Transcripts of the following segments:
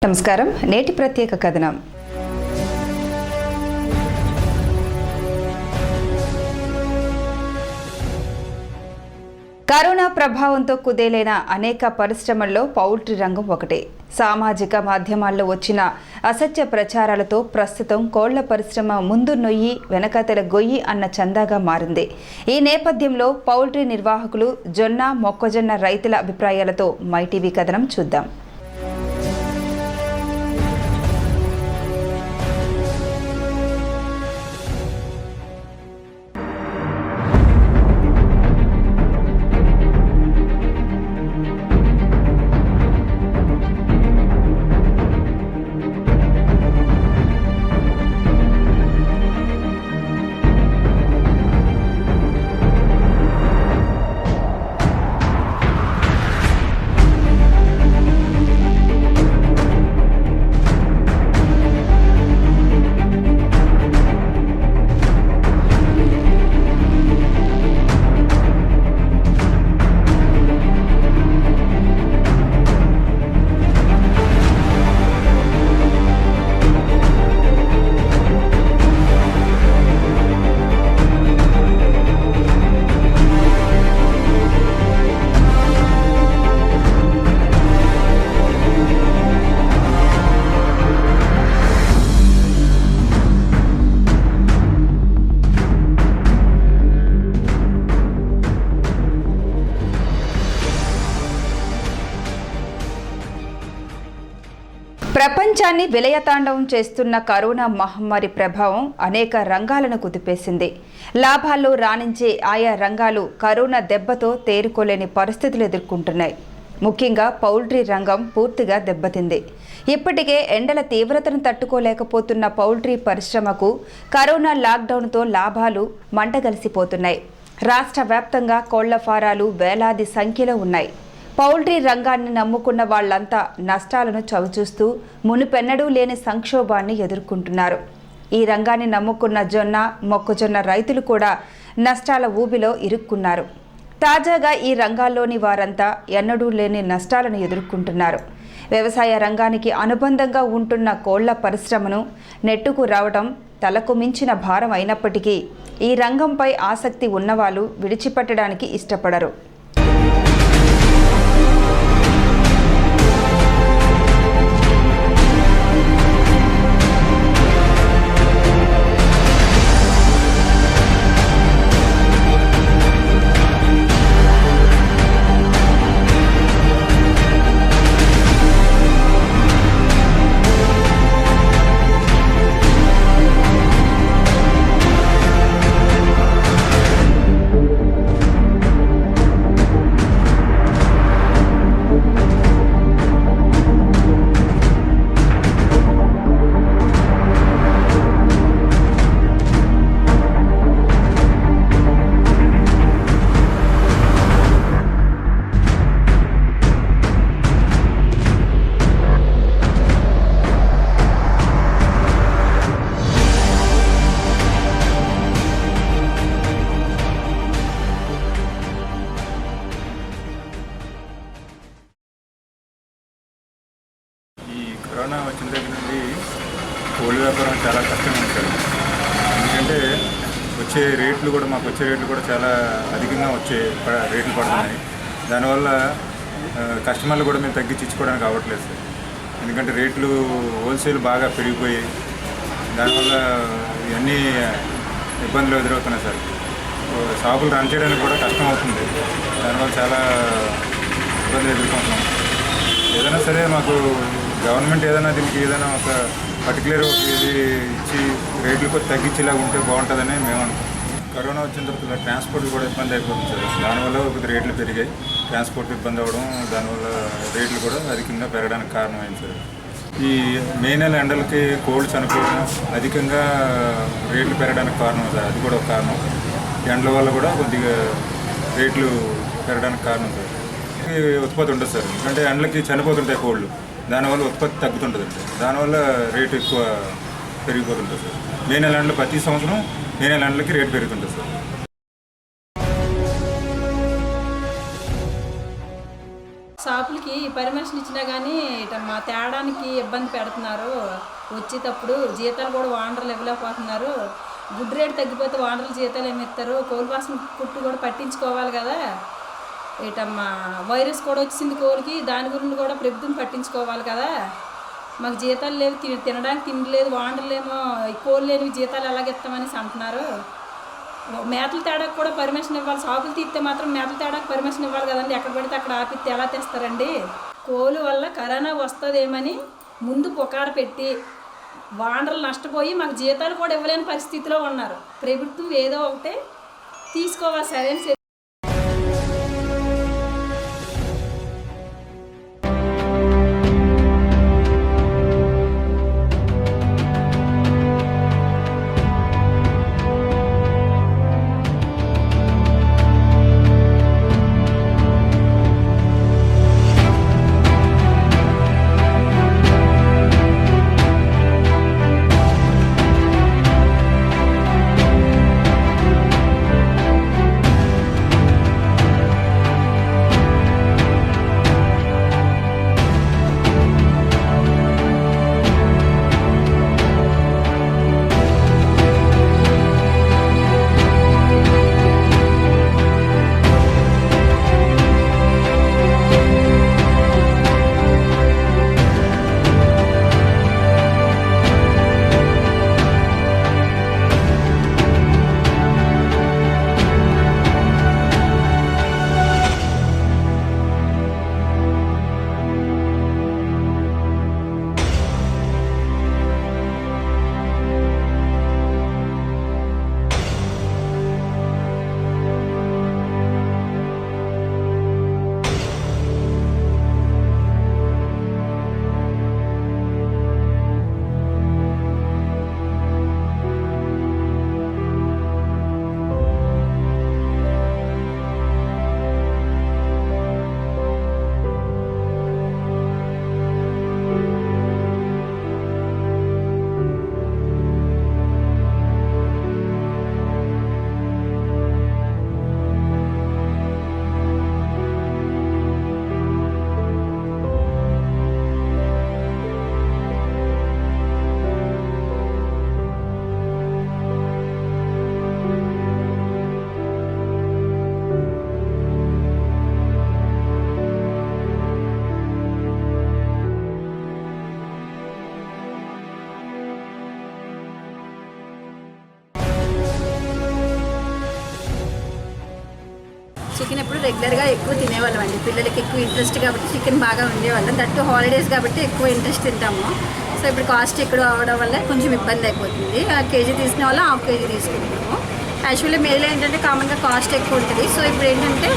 నమస్కారం. నేటి ప్రత్యేక కథనం. కరోనా ప్రభావంతో కుదేలైన అనేక పరిశ్రమల్లో పౌల్ట్రీ రంగం ఒకటే. సామాజిక మాధ్యమాల్లో వచ్చిన అసత్య ప్రచారాలతో ప్రస్తుతం కోళ్ల పరిశ్రమ ముందు నొయ్యి వెనకతల గొయ్యి అన్న చందాగా మారింది. ఈ నేపథ్యంలో పౌల్ట్రీ నిర్వాహకులు జొన్న, మొక్కజొన్న రైతుల అభిప్రాయాలతో మైటీవీ కథనం చూద్దాం. ప్రపంచాన్ని విలయతాండవం చేస్తున్న కరోనా మహమ్మారి ప్రభావం అనేక రంగాలను కుదిపేసింది. లాభాల్లో రాణించే ఆయా రంగాలు కరోనా దెబ్బతో తేరుకోలేని పరిస్థితులు ఎదుర్కొంటున్నాయి. ముఖ్యంగా పౌల్ట్రీ రంగం పూర్తిగా దెబ్బతింది. ఇప్పటికే ఎండల తీవ్రతను తట్టుకోలేకపోతున్న పౌల్ట్రీ పరిశ్రమకు కరోనా లాక్డౌన్తో లాభాలు మంటగలిసిపోతున్నాయి. రాష్ట్ర వ్యాప్తంగా కోళ్ల ఫారాలు వేలాది సంఖ్యలో ఉన్నాయి. పౌల్ట్రీ రంగాన్ని నమ్ముకున్న వాళ్లంతా నష్టాలను చవిచూస్తూ మునుపెన్నడూ లేని సంక్షోభాన్ని ఎదుర్కొంటున్నారు. ఈ రంగాన్ని నమ్ముకున్న జొన్న, మొక్కజొన్న రైతులు కూడా నష్టాల ఊబిలో ఇరుక్కున్నారు. తాజాగా ఈ రంగాల్లోని వారంతా ఎన్నడూ లేని నష్టాలను ఎదుర్కొంటున్నారు. వ్యవసాయ రంగానికి అనుబంధంగా ఉంటున్న కోళ్ల పరిశ్రమను నెట్టుకు రావడం తలకు మించిన భారం అయినప్పటికీ ఈ రంగంపై ఆసక్తి ఉన్నవాళ్ళు విడిచిపెట్టడానికి ఇష్టపడరు. కరోనా వచ్చిన దగ్గర నుండి కోళ్ళ వ్యాపారం చాలా కష్టంగా ఉంటుంది. ఎందుకంటే వచ్చే రేట్లు కూడా చాలా అధికంగా రేట్లు పడుతున్నాయి. దానివల్ల కస్టమర్లు కూడా మేము తగ్గించి ఇచ్చుకోవడానికి అవ్వట్లేదు సార్. ఎందుకంటే రేట్లు హోల్సేల్ బాగా పెరిగిపోయి దానివల్ల ఇవన్నీ ఇబ్బందులు ఎదురవుతున్నాయి సార్. షాపులు రన్ చేయడానికి కూడా కష్టం అవుతుంది. దానివల్ల చాలా ఇబ్బందులు ఎదుర్కొంటున్నాం. ఏదైనా సరే మాకు గవర్నమెంట్ దీనికి ఏదైనా ఒక పర్టికులర్ ఇది ఇచ్చి రేట్లు కూడా తగ్గించేలాగా ఉంటే బాగుంటుందని మేము అనుకుంటాం. కరోనా వచ్చిన తర్వాత ట్రాన్స్పోర్ట్ కూడా ఇబ్బంది అయిపోతుంది సార్. దానివల్ల కొద్ది రేట్లు పెరిగాయి. ట్రాన్స్పోర్ట్ ఇబ్బంది అవ్వడం, దానివల్ల రేట్లు కూడా అధికంగా పెరగడానికి కారణమైంది సార్. ఈ మే నెల ఎండలకి కోళ్ళు చనిపోవడం అధికంగా రేట్లు పెరగడానికి కారణం సార్. అది కూడా ఒక కారణం. ఎండల వల్ల కూడా కొద్దిగా రేట్లు పెరగడానికి కారణం సార్. ఉత్పత్తి ఉంటుంది సార్. ఎందుకంటే ఎండలకి చనిపోతుంటాయి కోళ్ళు, దానివల్ల ఉత్పత్తి తగ్గుతుంటుంది. దానివల్ల రేటు ఎక్కువ పెరిగిపోతుంటుంది సార్. మే నెల ఎండలు ప్రతి సంవత్సరం మే నెల ఎండలకి రేటు పెరుగుతుంటుంది సార్. షాపులకి పర్మిషన్ ఇచ్చినా కానీ మా తేడానికి ఇబ్బంది పెడుతున్నారు. వచ్చేటప్పుడు జీతాలు కూడా ఓనర్లు ఇవ్వలేకపోతున్నారు. గుడ్డు రేటు తగ్గిపోతే ఓనర్లు జీతాలు ఏమి ఇస్తారు? కోడి వాసన కుట్టు కూడా పట్టించుకోవాలి కదా. ఏటమ్మా వైరస్ కూడా వచ్చింది కోడికి, దాని గురించి కూడా ప్రభుత్వం పట్టించుకోవాలి కదా. మాకు జీతాలు లేవు, తినడానికి తిండి లేదు, ఓనర్లేమో కోళ్ళు లేనివి జీతాలు ఎలాగిస్తామని అంటున్నారు. మేతలు తేడాకు కూడా పర్మిషన్ ఇవ్వాలి. షాపులు తీస్తే మాత్రం మేతలు తేడాకు పర్మిషన్ ఇవ్వాలి కదండి. ఎక్కడ పడితే అక్కడ ఆపిస్తే ఎలా తెస్తారండి? కోళ్ళు వల్ల కరోనా వస్తుందేమని ముందు పుకారు పెట్టి ఓనర్లు నష్టపోయి మాకు జీతాలు కూడా ఇవ్వలేని పరిస్థితిలో ఉన్నారు. ప్రభుత్వం ఏదో ఒకటి తీసుకోవాలి సరైన. చికెన్ ఎప్పుడు రెగ్యులర్గా ఎక్కువ తినేవాళ్ళం అండి. పిల్లలకి ఎక్కువ ఇంట్రెస్ట్ కాబట్టి చికెన్ బాగా ఉండేవాళ్ళం. దట్టు హాలిడేస్ కాబట్టి ఎక్కువ ఇంట్రెస్ట్ తింటాము. సో ఇప్పుడు కాస్ట్ ఎక్కువ అవడం వల్ల కొంచెం ఇబ్బంది అయిపోతుంది. ఆ కేజీ తీసుకునే వల్ల హాఫ్ కేజీ తీసుకుంటాము. యాక్చువల్లీ మేలో ఏంటంటే కామన్గా కాస్ట్ ఎక్కువ ఉంటుంది. సో ఇప్పుడు ఏంటంటే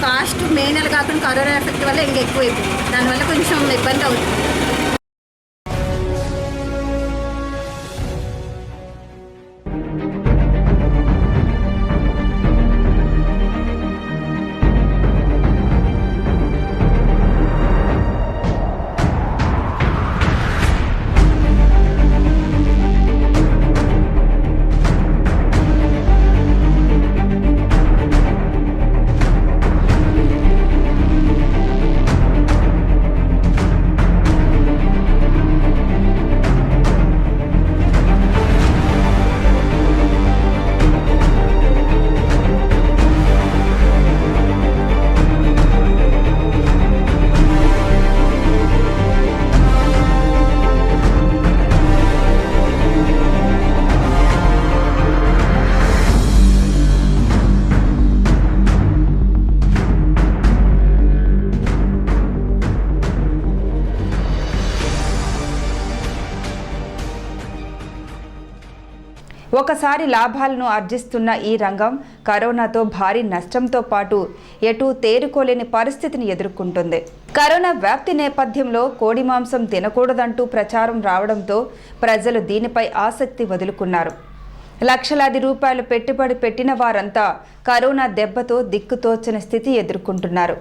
కాస్ట్ మే నెల కాకుండా కరోనా ఎఫెక్ట్ వల్ల ఇంకా ఎక్కువ అయిపోయింది. దానివల్ల కొంచెం ఇబ్బంది అవుతుంది. ఒకసారి లాభాలను ఆర్జిస్తున్న ఈ రంగం కరోనాతో భారీ నష్టంతో పాటు ఎటు తేరుకోలేని పరిస్థితిని ఎదుర్కొంటుంది. కరోనా వ్యాప్తి నేపథ్యంలో కోడి మాంసం తినకూడదంటూ ప్రచారం రావడంతో ప్రజలు దీనిపై ఆసక్తి వదులుకున్నారు. లక్షలాది రూపాయలు పెట్టుబడి పెట్టిన వారంతా కరోనా దెబ్బతో దిక్కుతోచని స్థితి ఎదుర్కొంటున్నారు.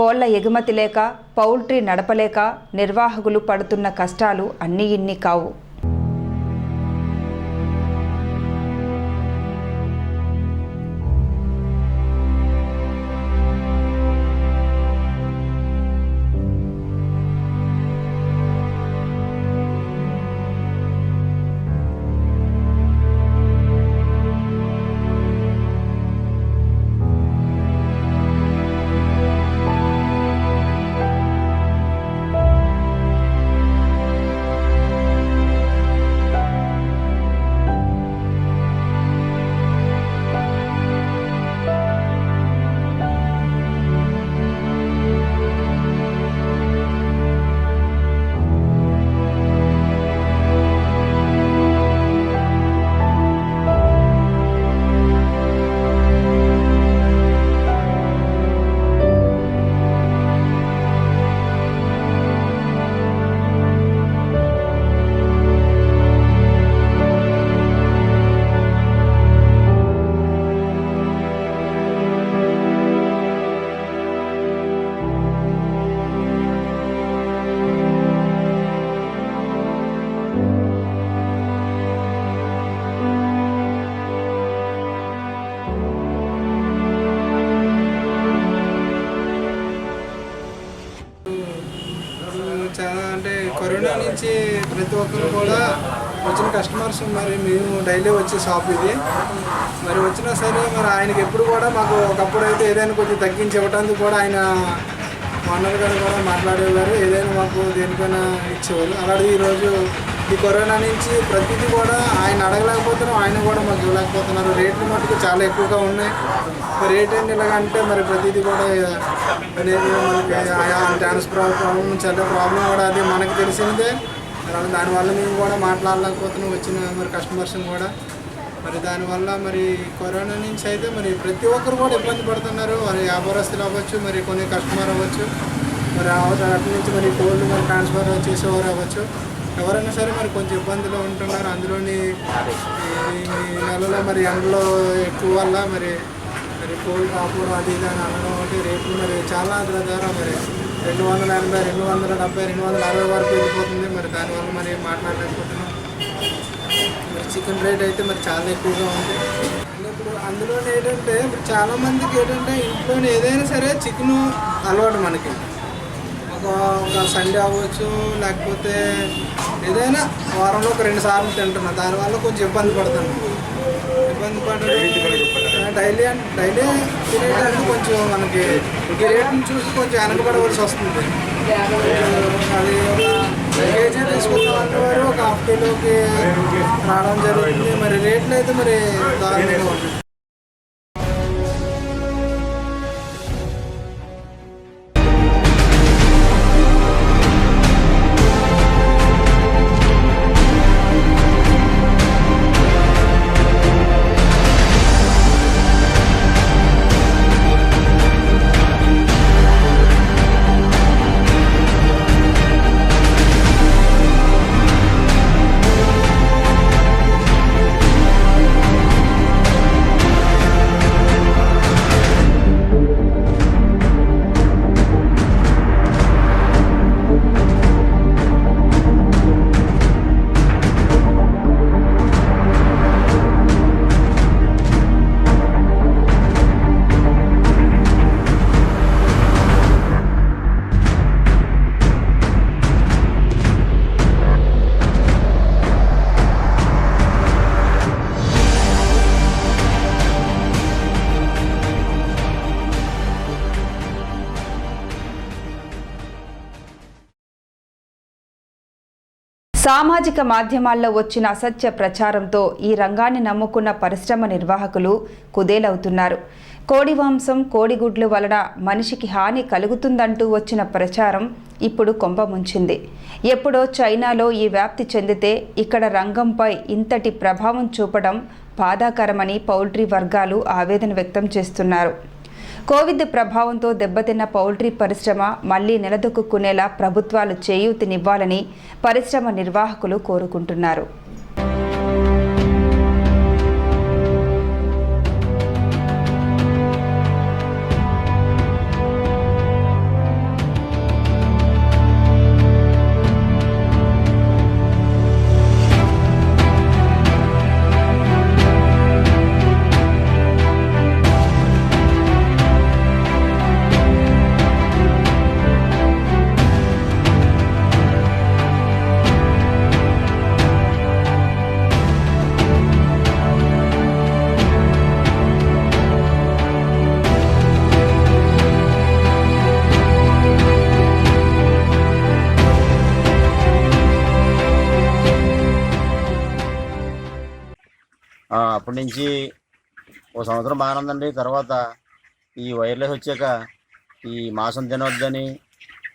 కోళ్ల ఎగుమతి లేక, పౌల్ట్రీ నడపలేక నిర్వాహకులు పడుతున్న కష్టాలు అన్నీ ఇన్ని కావు. కరోనా నుంచి ప్రతి ఒక్కరు కూడా వచ్చిన కస్టమర్స్ మరి మేము డైలీ వచ్చే షాప్ ఇది మరి వచ్చినా సరే మరి ఆయనకి ఎప్పుడు కూడా మాకు ఒకప్పుడు అయితే ఏదైనా కొంచెం తగ్గించి ఇవ్వడానికి కూడా ఆయన ఓనర్ గారు కూడా మాట్లాడేవారు, ఏదైనా మాకు దేనికైనా ఇచ్చేవారు. అలాగే ఈరోజు ఈ కరోనా నుంచి ప్రతిదీ కూడా ఆయన అడగలేకపోతున్నాం, ఆయన కూడా మాకు ఇవ్వలేకపోతున్నారు. రేట్లు మటుకు చాలా ఎక్కువగా ఉన్నాయి. మరి రేట్ ఏంటి ఇలాగంటే మరి ప్రతిదీ కూడా అనేది మనకి ట్రాన్స్ఫర్ ప్రాబ్లం చాలా ప్రాబ్లం కూడా అది మనకు తెలిసిందే. దానివల్ల మేము కూడా మాట్లాడలేకపోతున్నాం వచ్చిన మరి కస్టమర్స్ని కూడా. మరి దానివల్ల మరి కరోనా నుంచి అయితే మరి ప్రతి ఒక్కరు కూడా ఇబ్బంది పడుతున్నారు. మరి వ్యాపారస్తులు అవ్వచ్చు, మరి కొన్ని కస్టమర్ అవ్వచ్చు, మరి అటు నుంచి మరి కోళ్ళు మరి ట్రాన్స్ఫర్ చేసేవారు అవ్వచ్చు, ఎవరైనా సరే మరి కొంచెం ఇబ్బందులు ఉంటున్నారు. అందులోని ఈ నెలలో మరి ఎండలో ఎక్కువ వల్ల మరి మరి కోళ్ళు కాపుడు అది ఇది అని అనడం ఒకటి రేట్లు మరి చాలా ధర మరి 280, 270, 260 వరకు వెళ్ళిపోతుంది. మరి దానివల్ల మరి మాట్లాడలేకపోతున్నాం. మరి చికెన్ రేట్ అయితే మరి చాలా ఎక్కువగా ఉంది. ఇప్పుడు అందులో ఏంటంటే ఇప్పుడు చాలామందికి ఏంటంటే ఇంట్లోనే ఏదైనా సరే చికెన్ అలవాటు మనకి. ఒక సండే అవ్వచ్చు, లేకపోతే ఏదైనా వారంలో ఒక 2 సార్లు తింటున్నాం. దానివల్ల కొంచెం ఇబ్బంది పడుతున్నాం. ఇబ్బంది పడడం డైలీ తినేటప్పుడు కొంచెం మనకి ఈ రేట్ని చూసి కొంచెం వెనకబడవలసి వస్తుంది. అది ఒక కేజీ తీసుకుందామంటే వారు ఒక హాఫ్ కిలోకి రావడం జరుగుతుంది. మరి రేట్లు అయితే మరి దారుణంగా ఉంటుంది. సామాజిక మాధ్యమాల్లో వచ్చిన అసత్య ప్రచారంతో ఈ రంగాన్ని నమ్ముకున్న పరిశ్రమ నిర్వాహకులు కుదేలవుతున్నారు. కోడి మాంసం, కోడిగుడ్లు వలన మనిషికి హాని కలుగుతుందంటూ వచ్చిన ప్రచారం ఇప్పుడు కొంపముంచింది. ఎప్పుడో చైనాలో ఈ వ్యాప్తి చెందితే ఇక్కడ రంగంపై ఇంతటి ప్రభావం చూపడం బాధాకరమని పౌల్ట్రీ వర్గాలు ఆవేదన వ్యక్తం చేస్తున్నారు. కోవిడ్ ప్రభావంతో దెబ్బతిన్న పౌల్ట్రీ పరిశ్రమ మళ్లీ నిలదొక్కునేలా ప్రభుత్వాలు చేయూతనివ్వాలని పరిశ్రమ నిర్వాహకులు కోరుకుంటున్నారు. అప్పటి నుంచి ఓ సంవత్సరం బాగానే ఉందండి. తర్వాత ఈ వైర్లెస్ వచ్చాక ఈ మాంసం తినొద్దని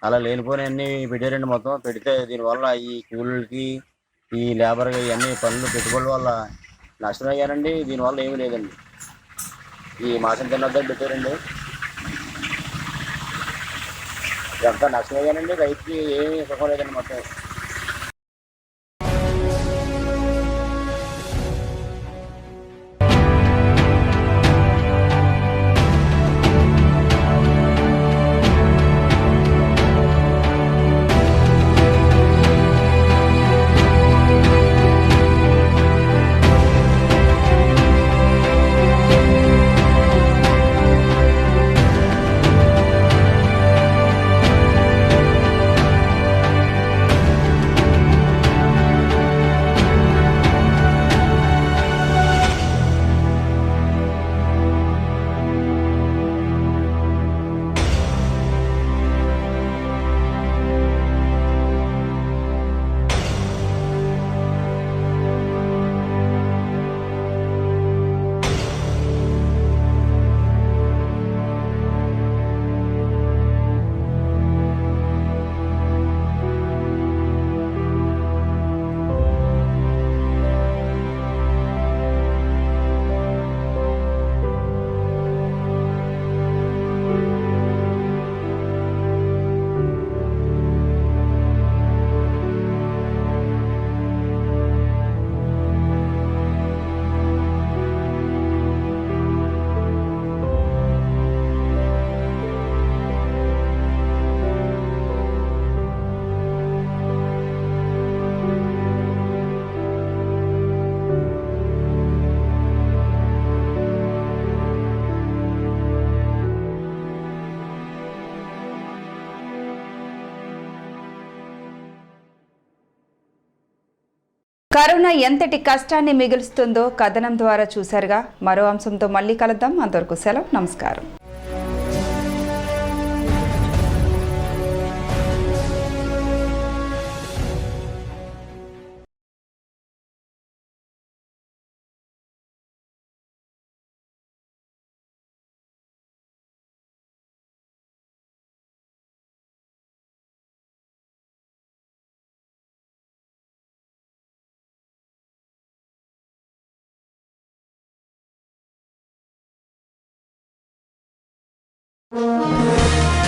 అలా లేనిపోయినవన్నీ పెట్టారండి. మొత్తం పెడితే దీనివల్ల ఈ కూలీలకి ఈ లేబర్ ఇవన్నీ పనులు పెట్టుబడుల వల్ల నష్టం అయ్యారండి. దీనివల్ల ఏమీ లేదండి. ఈ మాంసం తినొద్దని పెట్టారండి. ఎంత నష్టం అయ్యానండి, రైతుకి ఏమీ సుఖం లేదండి మొత్తం. కరోనా ఎంతటి కష్టాన్ని మిగులుస్తుందో కథనం ద్వారా చూశారుగా. మరో అంశంతో మళ్ళీ కలుద్దాం. అంతవరకు సెలవు. నమస్కారం. Thank you.